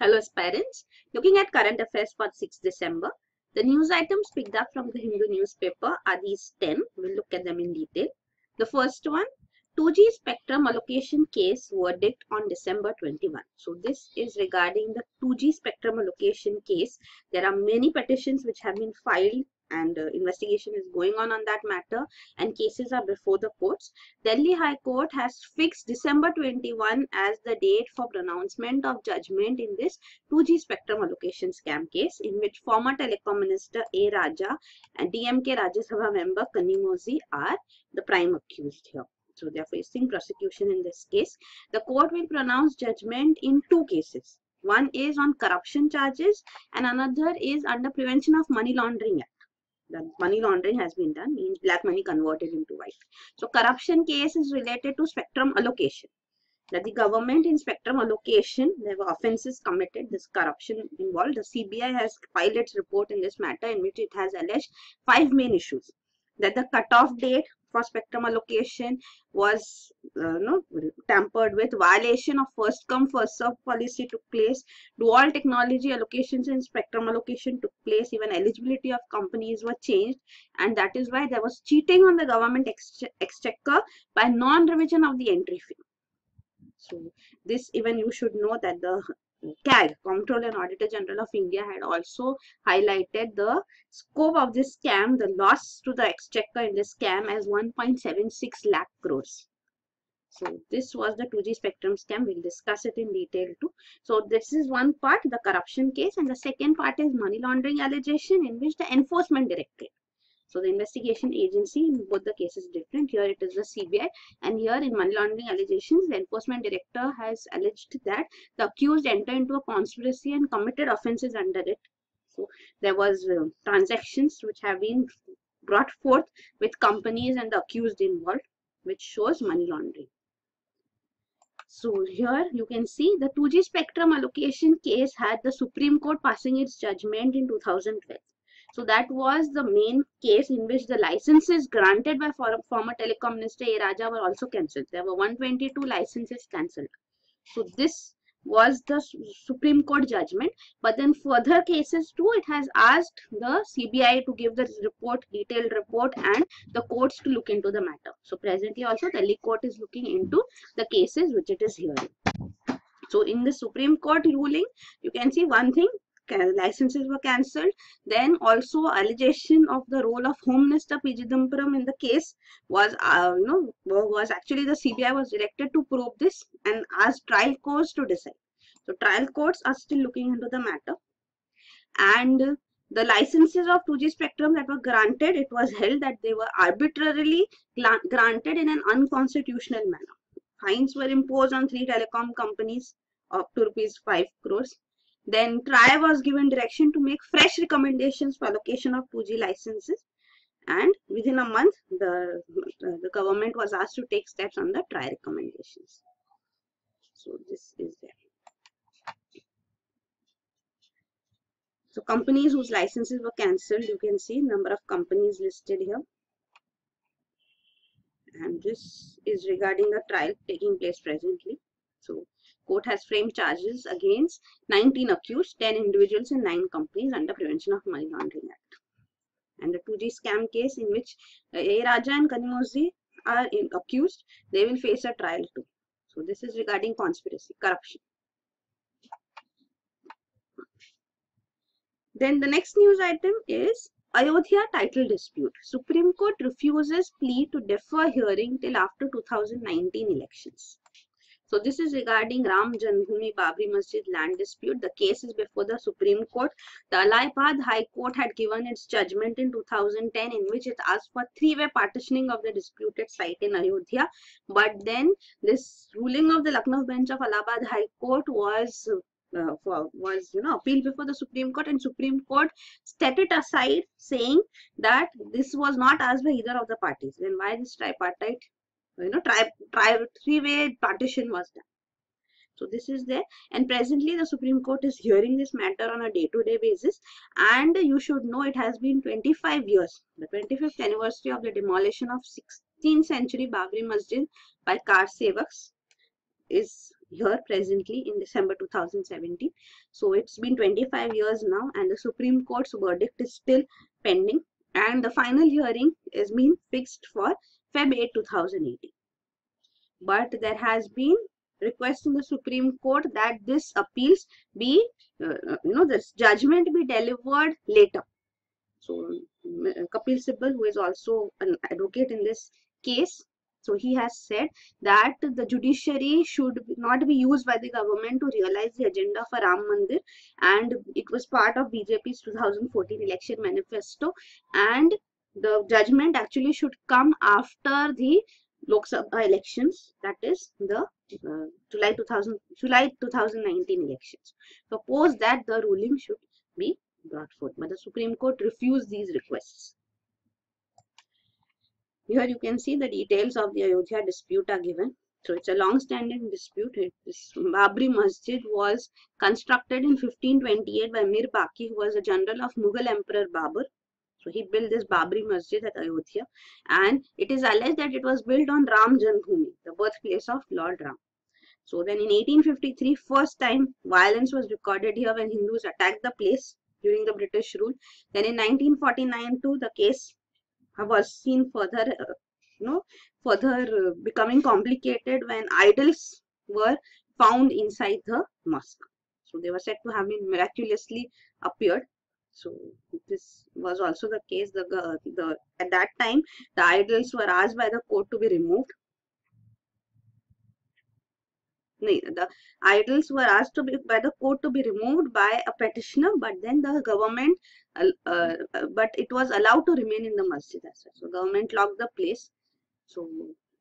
Hello aspirants, looking at current affairs for 6th December. The news items picked up from the Hindu newspaper are these 10. We'll look at them in detail. The first one, 2G spectrum allocation case verdict on December 21. So this is regarding the 2G spectrum allocation case. There are many petitions which have been filed and investigation is going on that matter, and cases are before the courts. Delhi High Court has fixed December 21 as the date for pronouncement of judgment in this 2G spectrum allocation scam case, in which former telecom minister A. Raja and DMK Rajya Sabha member Kanimozi are the prime accused here. So they are facing prosecution in this case. The court will pronounce judgment in two cases. One is on corruption charges and another is under Prevention of Money Laundering Act. The money laundering has been done, means black money converted into white. So corruption case is related to spectrum allocation. That the government in spectrum allocation, there were offences committed, this corruption involved. The CBI has filed its report in this matter, in which it has alleged 5 main issues. That the cutoff date for spectrum allocation was tampered with, violation of first come first serve policy took place, dual technology allocations in spectrum allocation took place, even eligibility of companies were changed, and that is why there was cheating on the government exchequer by non-revision of the entry fee. So this, even you should know that the CAG, Comptroller and Auditor General of India, had also highlighted the scope of this scam, the loss to the exchequer in this scam, as 1.76 lakh crores. So this was the 2G spectrum scam. We'll discuss it in detail too. So this is one part, the corruption case, and the second part is money laundering allegation, in which the enforcement directorate. So the investigation agency in both the cases different. Here it is the CBI, and here in money laundering allegations, the enforcement director has alleged that the accused entered into a conspiracy and committed offences under it. So there was transactions which have been brought forth with companies and the accused involved, which shows money laundering. So here you can see the 2G spectrum allocation case had the Supreme Court passing its judgment in 2012. So that was the main case in which the licenses granted by former telecom minister A. Raja were also cancelled. There were 122 licenses cancelled. So this was the Supreme Court judgment. But then further cases too, it has asked the CBI to give the report, detailed report, and the courts to look into the matter. So presently also Delhi court is looking into the cases which it is hearing. So in the Supreme Court ruling, you can see one thing, licenses were cancelled. Then also allegation of the role of Home Minister P. Chidambaram in the case was actually the CBI was directed to probe this and asked trial courts to decide. So trial courts are still looking into the matter, and the licenses of 2G spectrum that were granted, it was held that they were arbitrarily granted in an unconstitutional manner. Fines were imposed on 3 telecom companies up to ₹5 crores. Then TRAI was given direction to make fresh recommendations for allocation of 2G licenses, and within a month the government was asked to take steps on the TRAI recommendations. So this is there. So companies whose licenses were cancelled, you can see number of companies listed here, and this is regarding a trial taking place presently. So court has framed charges against 19 accused, 10 individuals and 9 companies under Prevention of Money Laundering Act. And the 2G scam case, in which A. Raja and Kanimozi are accused, they will face a trial too. So this is regarding conspiracy, corruption. Then the next news item is Ayodhya title dispute. Supreme Court refuses plea to defer hearing till after 2019 elections. So this is regarding Ram Janmabhoomi Babri Masjid land dispute. The case is before the Supreme Court. The Allahabad High Court had given its judgment in 2010, in which it asked for 3-way partitioning of the disputed site in Ayodhya. But then this ruling of the Lucknow bench of Allahabad High Court was appealed before the Supreme Court, and Supreme Court set it aside, saying that this was not asked by either of the parties. Then why this tripartite? 3-way partition was done. So this is there, and presently the Supreme Court is hearing this matter on a day-to-day basis, and you should know it has been 25 years, the 25th anniversary of the demolition of 16th century Babri Masjid by Car Sevaks is here presently in December 2017. So it's been 25 years now, and the Supreme Court's verdict is still pending, and the final hearing is being fixed for Feb 8 2018. But there has been request in the Supreme Court that this appeals be, this judgment be delivered later. So Kapil Sibal, who is also an advocate in this case, so he has said that the judiciary should not be used by the government to realize the agenda for Ram Mandir, and it was part of BJP's 2014 election manifesto, and the judgment actually should come after the Lok Sabha elections, that is the July 2019 elections. Suppose that the ruling should be brought forth, but the Supreme Court refused these requests. Here you can see the details of the Ayodhya dispute are given. So it's a long-standing dispute. This Babri Masjid was constructed in 1528 by Mir Baqi, who was a general of Mughal Emperor Babur. So he built this Babri Masjid at Ayodhya, and it is alleged that it was built on Ram Janmabhoomi, the birthplace of Lord Ram. So then in 1853, first time violence was recorded here when Hindus attacked the place during the British rule. Then in 1949 too, the case was seen further, becoming complicated when idols were found inside the mosque. So they were said to have been miraculously appeared. So this was also the case. At that time, the idols were asked by the court to be removed. The idols were asked by the court to be removed by a petitioner, but then the government, but it was allowed to remain in the masjid as well. So government locked the place. So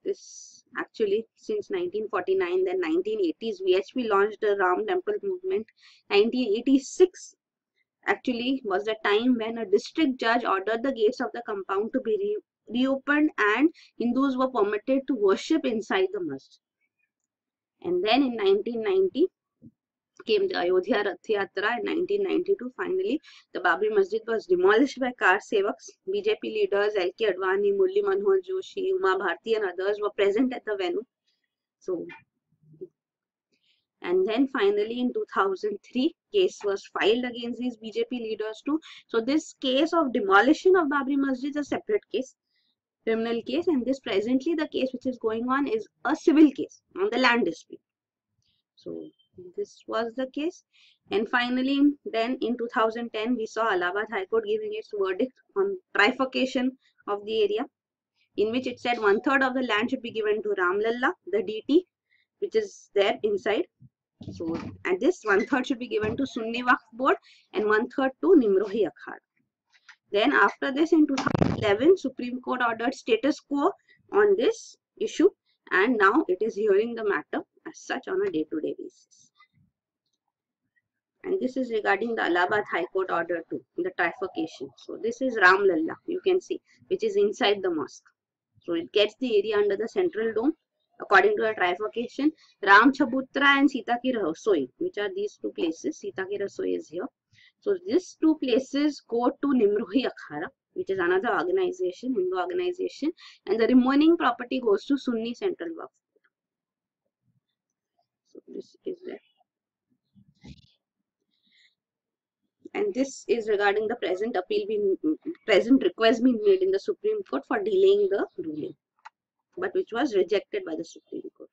this actually since 1949, then 1980s, VHP launched the Ram Temple movement. 1986 actually was the time when a district judge ordered the gates of the compound to be reopened, and Hindus were permitted to worship inside the masjid. And then in 1990 came the Ayodhya Rath Yatra. In 1992, finally, the Babri Masjid was demolished by Kar Sevaks. BJP leaders L.K. Advani, Murli Manohar Joshi, Uma Bharti and others were present at the venue. So, and then finally in 2003, case was filed against these BJP leaders too. So this case of demolition of Babri Masjid is a separate case, criminal case, and this presently the case which is going on is a civil case on the land dispute. So this was the case, and finally then in 2010 we saw Allahabad High Court giving its verdict on trifurcation of the area, in which it said 1/3 of the land should be given to Ram Lalla, the deity which is there inside. So and this 1/3 should be given to Sunni Waqf Board and 1/3 to Nimrohi Akhada. Then after this in 2011, Supreme Court ordered status quo on this issue, and now it is hearing the matter as such on a day-to-day basis. And this is regarding the Allahabad High Court order too, the trifurcation. So this is Ram Lalla, you can see, which is inside the mosque. So it gets the area under the central dome. According to the trifurcation, Ram Chabutra and Sita Ki Rasoi, which are these two places. Sita Ki Rasoi is here. So these two places go to Nimrohi Akhara, which is another organization, Hindu organization, and the remaining property goes to Sunni Central Waqf. So this is there. And this is regarding the present request being made in the Supreme Court for delaying the ruling, but which was rejected by the Supreme Court.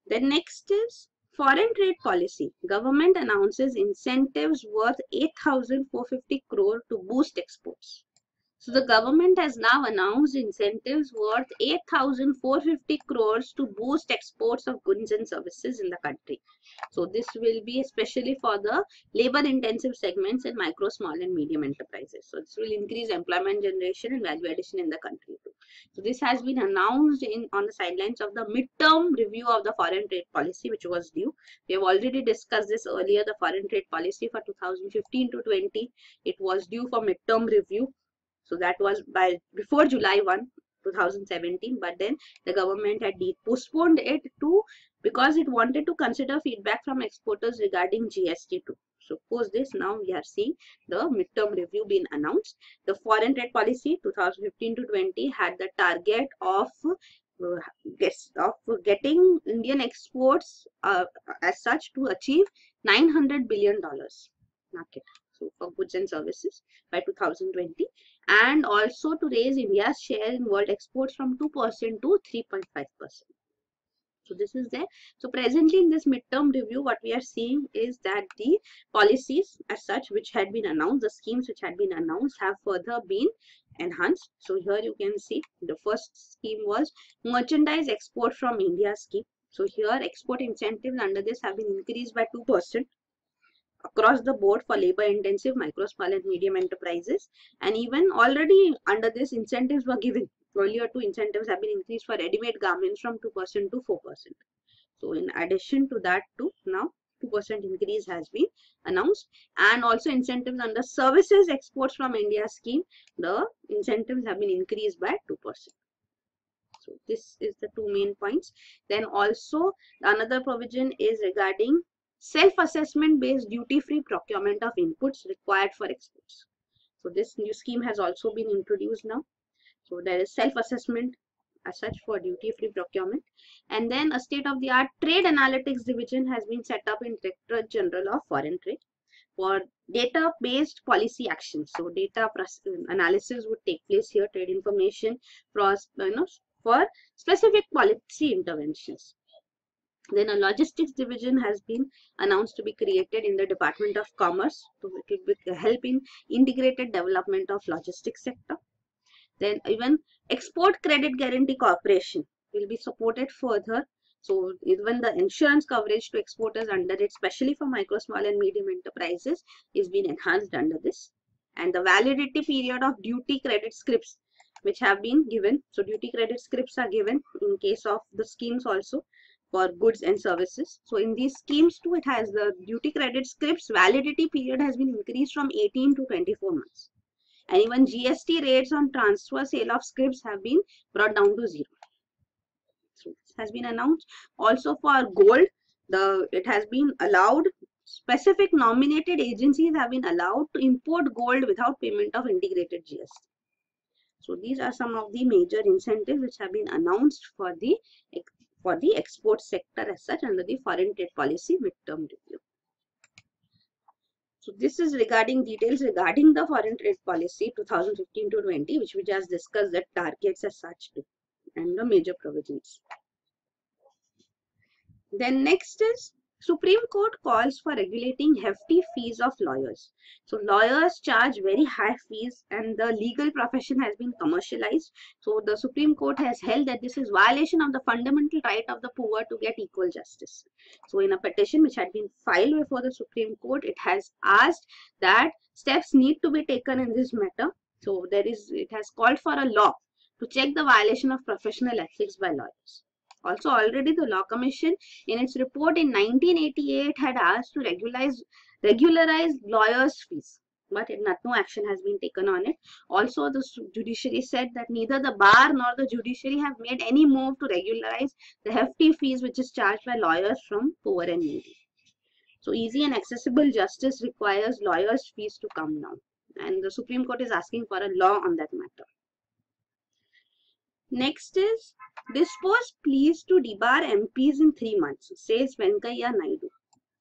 Then next is foreign trade policy. Government announces incentives worth 8,450 crore to boost exports. So the government has now announced incentives worth 8,450 crores to boost exports of goods and services in the country. So this will be especially for the labor-intensive segments and micro, small and medium enterprises. So this will increase employment generation and value addition in the country too. So this has been announced on the sidelines of the midterm review of the foreign trade policy, which was due. We have already discussed this earlier. The foreign trade policy for 2015 to 20, it was due for midterm review. So that was before July 1, 2017, but then the government had postponed it because it wanted to consider feedback from exporters regarding GST too. So post this, now we are seeing the midterm review being announced. The foreign trade policy 2015 to 20 had the target of getting Indian exports as such to achieve $900 billion market. So for goods and services by 2020, and also to raise India's share in world exports from 2% to 3.5%. So this is there. So presently in this midterm review, what we are seeing is that the policies as such which had been announced, the schemes which had been announced have further been enhanced. So here you can see the first scheme was merchandise export from India scheme. So here export incentives under this have been increased by 2% across the board for labor intensive micro, small and medium enterprises, and even already under this incentives were given. Earlier two incentives have been increased for ready-made garments from 2% to 4%. So in addition to that too, now 2% increase has been announced, and also incentives under services exports from India scheme, the incentives have been increased by 2%. So this is the two main points. Then also another provision is regarding self-assessment based duty-free procurement of inputs required for exports. So this new scheme has also been introduced now. So there is self-assessment as such for duty-free procurement. And then a state-of-the-art trade analytics division has been set up in Directorate General of Foreign Trade for data-based policy actions. So data analysis would take place here, trade information for specific policy interventions. Then a logistics division has been announced to be created in the Department of Commerce. So it will help in integrated development of logistics sector. Then even Export Credit Guarantee Corporation will be supported further. So even the insurance coverage to exporters under it, especially for micro, small and medium enterprises, is being enhanced under this. And the validity period of duty credit scripts which have been given. So duty credit scripts are given in case of the schemes also for goods and services. So in these schemes too, it has the duty credit scripts validity period has been increased from 18 to 24 months. And even GST rates on transfer sale of scripts have been brought down to 0. So this has been announced. Also for gold, it has been allowed, specific nominated agencies have been allowed to import gold without payment of integrated GST. So these are some of the major incentives which have been announced for the export sector as such under the foreign trade policy midterm review. So this is regarding details regarding the foreign trade policy 2015 to 20, which we just discussed, the targets as such and the major provisions. Then next is Supreme Court calls for regulating hefty fees of lawyers. So lawyers charge very high fees and the legal profession has been commercialized. So the Supreme Court has held that this is violation of the fundamental right of the poor to get equal justice. So in a petition which had been filed before the Supreme Court, it has asked that steps need to be taken in this matter. So it has called for a law to check the violation of professional ethics by lawyers. Also, already the Law Commission in its report in 1988 had asked to regularize lawyers' fees, but no action has been taken on it. Also, the judiciary said that neither the bar nor the judiciary have made any move to regularize the hefty fees which is charged by lawyers from poor and needy. So, easy and accessible justice requires lawyers' fees to come down, and the Supreme Court is asking for a law on that matter. Next is dispose pleas to debar MPs in 3 months, says Venkaiah Naidu.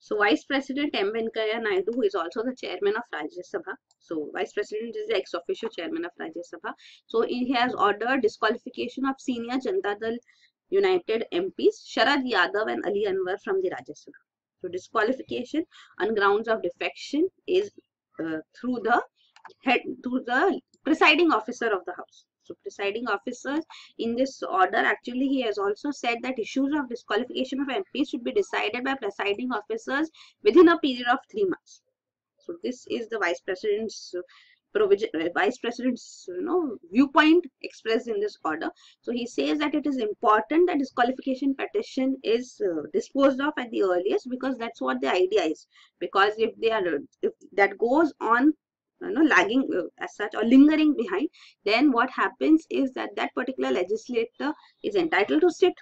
So Vice President M. Venkaiah Naidu, who is also the chairman of Rajya Sabha. So Vice President is the ex officio chairman of Rajya Sabha. So he has ordered disqualification of senior Janata Dal United MPs Sharad Yadav and Ali Anwar from the Rajya Sabha. So disqualification on grounds of defection is through the presiding officer of the House. So presiding officers in this order, actually he has also said that issues of disqualification of MPs should be decided by presiding officers within a period of 3 months. So this is the Vice President's viewpoint expressed in this order. So he says that it is important that disqualification petition is disposed of at the earliest, because that's what the idea is. Because if that goes on lagging as such or lingering behind, then what happens is that particular legislator is entitled to sit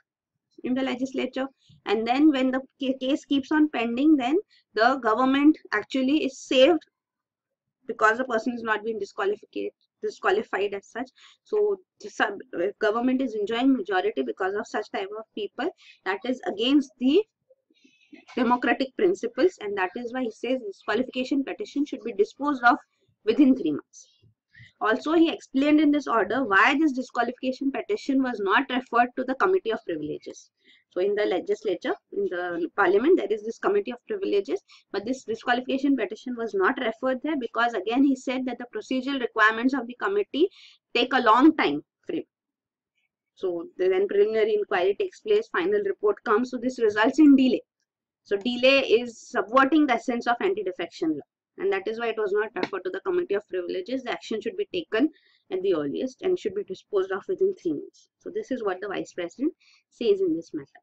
in the legislature, and then when the case keeps on pending, then the government actually is saved because the person is not being disqualified disqualified as such. So the government is enjoying majority because of such type of people. That is against the democratic principles, and that is why he says disqualification petition should be disposed of within 3 months. Also, he explained in this order why this disqualification petition was not referred to the Committee of Privileges. So, in the legislature, in the parliament, there is this Committee of Privileges, but this disqualification petition was not referred there because, again, he said that the procedural requirements of the committee take a long time frame. So, then preliminary inquiry takes place, final report comes, so this results in delay. So, delay is subverting the essence of anti-defection law. And that is why it was not referred to the Committee of Privileges. The action should be taken at the earliest and should be disposed of within 3 months. So this is what the Vice President says in this matter.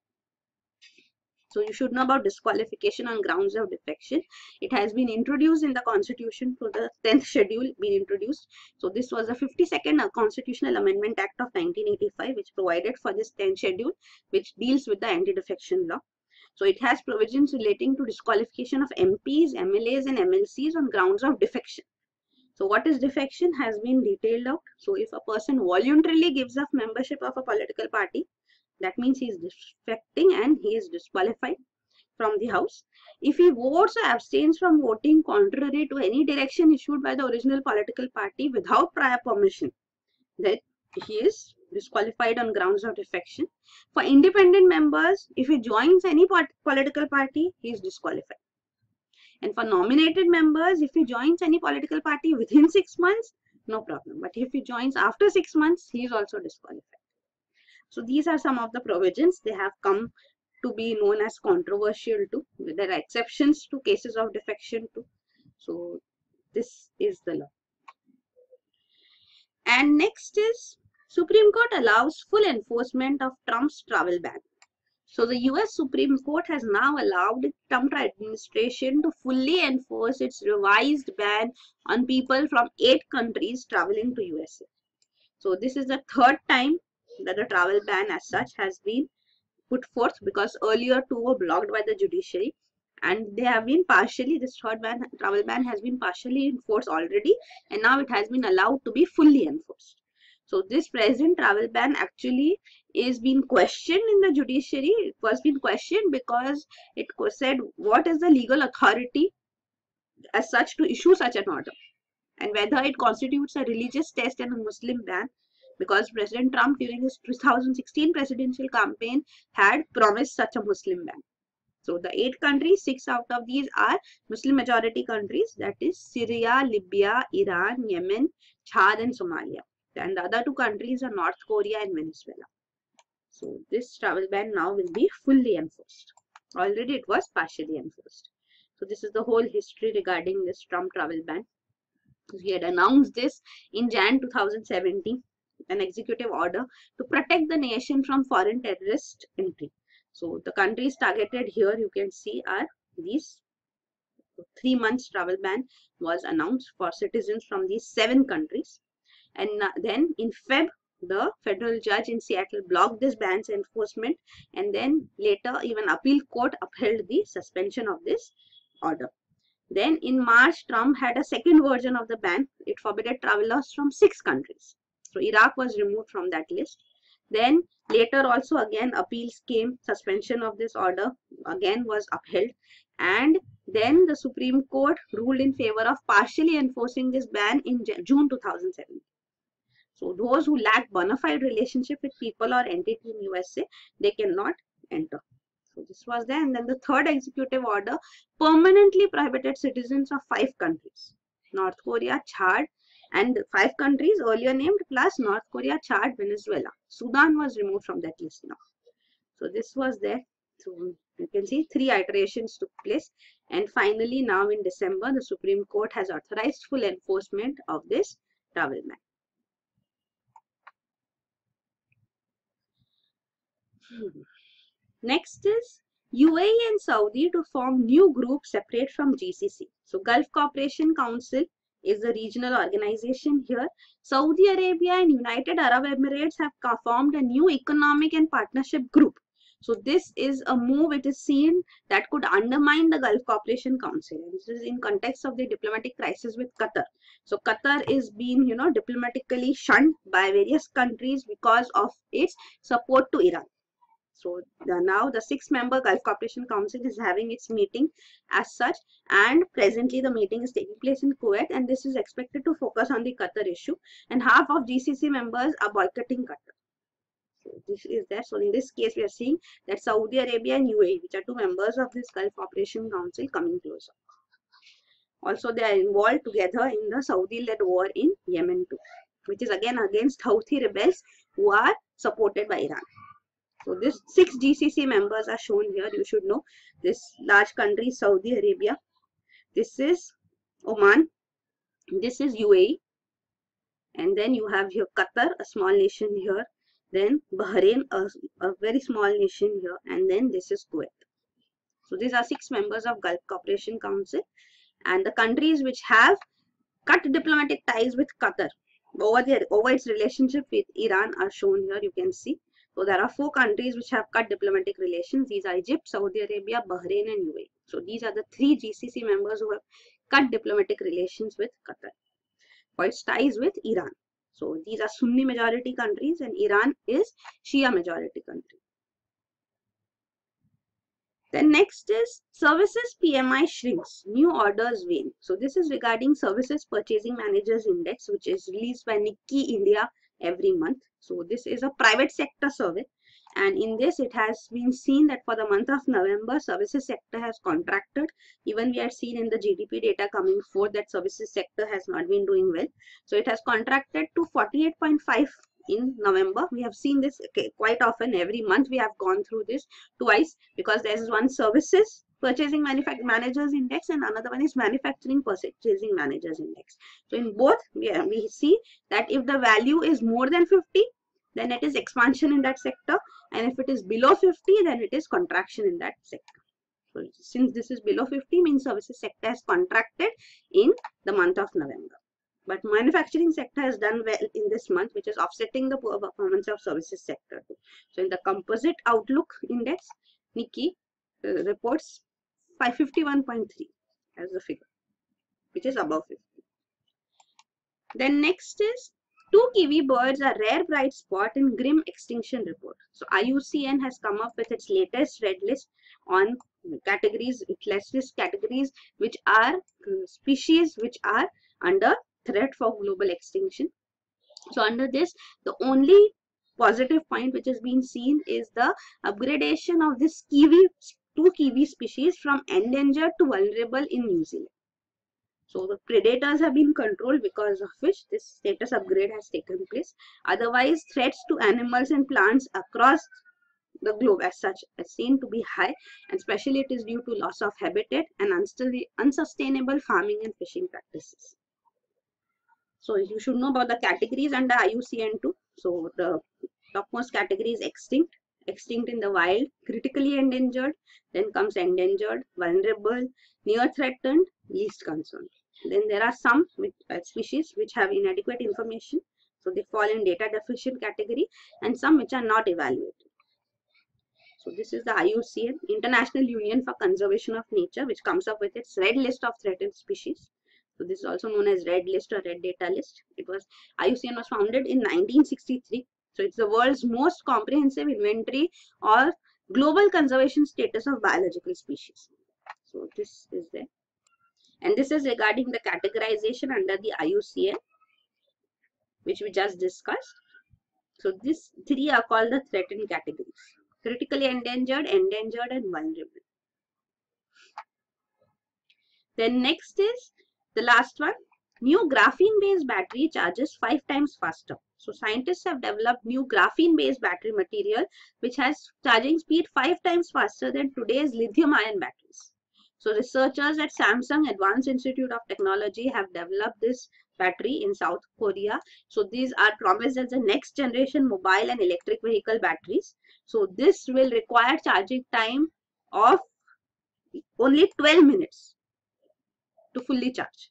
So you should know about disqualification on grounds of defection. It has been introduced in the Constitution to the 10th schedule been introduced. So this was the 52nd Constitutional Amendment Act of 1985 which provided for this 10th schedule which deals with the anti-defection law. So it has provisions relating to disqualification of MPs, MLAs and MLCs on grounds of defection. So what is defection has been detailed out. So if a person voluntarily gives up membership of a political party, that means he is defecting and he is disqualified from the house. If he votes or abstains from voting contrary to any direction issued by the original political party without prior permission, then he is disqualified on grounds of defection. For independent members, if he joins any political party, he is disqualified. And for nominated members, if he joins any political party within 6 months, no problem. But if he joins after 6 months, he is also disqualified. So these are some of the provisions. They have come to be known as controversial too. There are exceptions to cases of defection too. So this is the law. And next is Supreme Court allows full enforcement of Trump's travel ban. So the US Supreme Court has now allowed the Trump administration to fully enforce its revised ban on people from 8 countries traveling to USA. So this is the 3rd time that the travel ban as such has been put forth because earlier 2 were blocked by the judiciary and they have been partially, this 3rd travel ban has been partially enforced already and now it has been allowed to be fully enforced. So this present travel ban actually is being questioned in the judiciary. It was being questioned because it said what is the legal authority as such to issue such an order and whether it constitutes a religious test and a Muslim ban, because President Trump during his 2016 presidential campaign had promised such a Muslim ban. So the 8 countries, 6 out of these are Muslim majority countries, that is Syria, Libya, Iran, Yemen, Chad and Somalia. And the other 2 countries are North Korea and Venezuela. So this travel ban now will be fully enforced. Already it was partially enforced. So this is the whole history regarding this Trump travel ban. He had announced this in Jan 2017. An executive order to protect the nation from foreign terrorist entry. So the countries targeted here you can see are these. 3 months travel ban was announced for citizens from these 7 countries. And then in Feb, the federal judge in Seattle blocked this ban's enforcement and then later even appeal court upheld the suspension of this order. Then in March, Trump had a second version of the ban. It forbade travelers from 6 countries. So Iraq was removed from that list. Then later also again appeals came, suspension of this order again was upheld. And then the Supreme Court ruled in favor of partially enforcing this ban in June 2007. So those who lack bona fide relationship with people or entity in USA, they cannot enter. So this was there. And then the 3rd executive order permanently prohibited citizens of 5 countries. North Korea, Chad, and 5 countries earlier named plus North Korea, Chad, Venezuela. Sudan was removed from that list now. So this was there. So you can see 3 iterations took place. And finally now in December, the Supreme Court has authorized full enforcement of this travel ban. Next is UAE and Saudi to form new group separate from GCC. So Gulf Cooperation Council is the regional organization here. Saudi Arabia and United Arab Emirates have formed a new economic and partnership group. So this is a move, it is seen, that could undermine the Gulf Cooperation Council. And this is in context of the diplomatic crisis with Qatar. So Qatar is being, diplomatically shunned by various countries because of its support to Iran. So now the 6-member Gulf Cooperation Council is having its meeting as such, and presently the meeting is taking place in Kuwait, and this is expected to focus on the Qatar issue, and half of GCC members are boycotting Qatar. So this is there. So in this case we are seeing that Saudi Arabia and UAE, which are 2 members of this Gulf Cooperation Council, coming closer. Also they are involved together in the Saudi-led war in Yemen too, which is again against Houthi rebels who are supported by Iran. So this 6 GCC members are shown here. You should know this large country, Saudi Arabia. This is Oman. This is UAE. And then you have here Qatar, a small nation here. Then Bahrain, a very small nation here. And then this is Kuwait. So these are 6 members of Gulf Cooperation Council. And the countries which have cut diplomatic ties with Qatar over its relationship with Iran are shown here. You can see. So there are 4 countries which have cut diplomatic relations. These are Egypt, Saudi Arabia, Bahrain and UAE. So these are the 3 GCC members who have cut diplomatic relations with Qatar for its ties with Iran. So these are Sunni majority countries and Iran is Shia majority country. Then next is services PMI shrinks, new orders wane. So this is regarding Services Purchasing Managers Index, which is released by Nikkei India every month. So this is a private sector survey, and in this it has been seen that for the month of November, services sector has contracted. Even we had seen in the GDP data coming forth that services sector has not been doing well. So it has contracted to 48.5 in November. We have seen this quite often. Every month we have gone through this twice, because there is one Services Purchasing Managers Index and another one is Manufacturing Purchasing Managers Index. So in both we see that if the value is more than 50, then it is expansion in that sector, and if it is below 50, then it is contraction in that sector. So since this is below 50, means services sector has contracted in the month of November. But manufacturing sector has done well in this month, which is offsetting the poor performance of services sector. So in the composite outlook index, Nikkei reports 551.3 as the figure, which is above 50. Then next is 2 kiwi birds are rare bright spot in grim extinction report. So IUCN has come up with its latest red list on categories, categories which are species which are under threat for global extinction. So under this, the only positive point which has been seen is the upgradation of this 2 kiwi species from endangered to vulnerable in New Zealand. So the predators have been controlled, because of which this status upgrade has taken place. Otherwise, threats to animals and plants across the globe as such are seen to be high, and especially it is due to loss of habitat and unsustainable farming and fishing practices. So you should know about the categories under IUCN too. So the topmost category is extinct, extinct in the wild, critically endangered, then comes endangered, vulnerable, near threatened, least concerned. Then there are some species which have inadequate information, so they fall in data deficient category, and some which are not evaluated. So this is the IUCN, International Union for Conservation of Nature, which comes up with its red list of threatened species. So this is also known as red list or red data list. IUCN was founded in 1963. So it's the world's most comprehensive inventory or global conservation status of biological species. So this is there. And this is regarding the categorization under the IUCN, which we just discussed. So these 3 are called the threatened categories: critically endangered, endangered and vulnerable. Then next is the last one. New graphene based battery charges 5 times faster. So scientists have developed new graphene based battery material which has charging speed 5 times faster than today's lithium ion batteries. So researchers at Samsung Advanced Institute of Technology have developed this battery in South Korea. So these are promised as the next generation mobile and electric vehicle batteries. So this will require charging time of only 12 minutes to fully charge.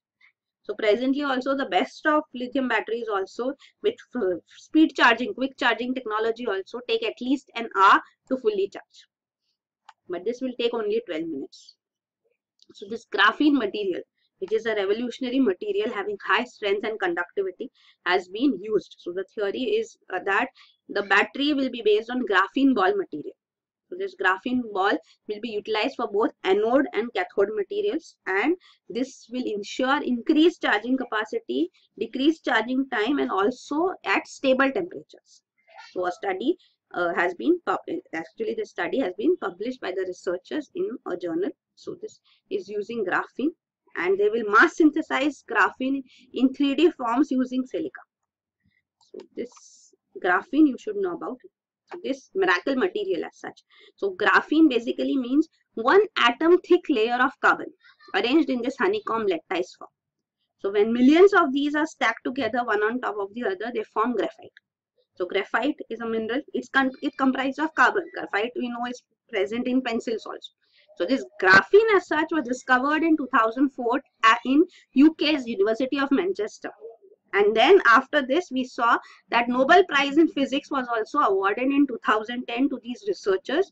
So presently also the best of lithium batteries also with speed charging, quick charging technology also take at least an hour to fully charge. But this will take only 12 minutes. So this graphene material, which is a revolutionary material having high strength and conductivity, has been used. So the theory is that the battery will be based on graphene ball material. So this graphene ball will be utilized for both anode and cathode materials, and this will ensure increased charging capacity, decreased charging time, and also at stable temperatures. So a study has been actually the study has been published by the researchers in a journal. So this is using graphene, and they will mass synthesize graphene in 3D forms using silica. So this graphene you should know about it. So this miracle material as such. So graphene basically means one atom thick layer of carbon arranged in this honeycomb lattice form. So when millions of these are stacked together one on top of the other, they form graphite. So graphite is a mineral. It comprises of carbon. Graphite we know is present in pencils also. So this graphene as such was discovered in 2004 in UK's University of Manchester. And then after this, we saw that Nobel Prize in Physics was also awarded in 2010 to these researchers.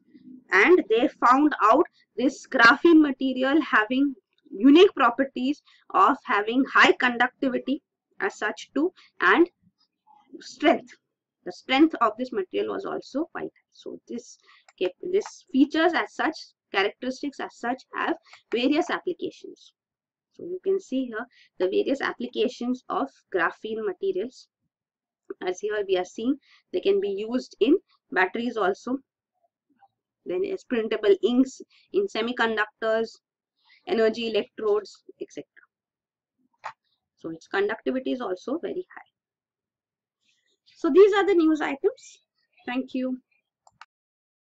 And they found out this graphene material having unique properties of having high conductivity as such too, and strength. The strength of this material was also quite high. So this features as such, characteristics as such, have various applications. So you can see here the various applications of graphene materials. As here we are seeing, they can be used in batteries also. Then as printable inks in semiconductors, energy electrodes, etc. So its conductivity is also very high. So these are the news items. Thank you.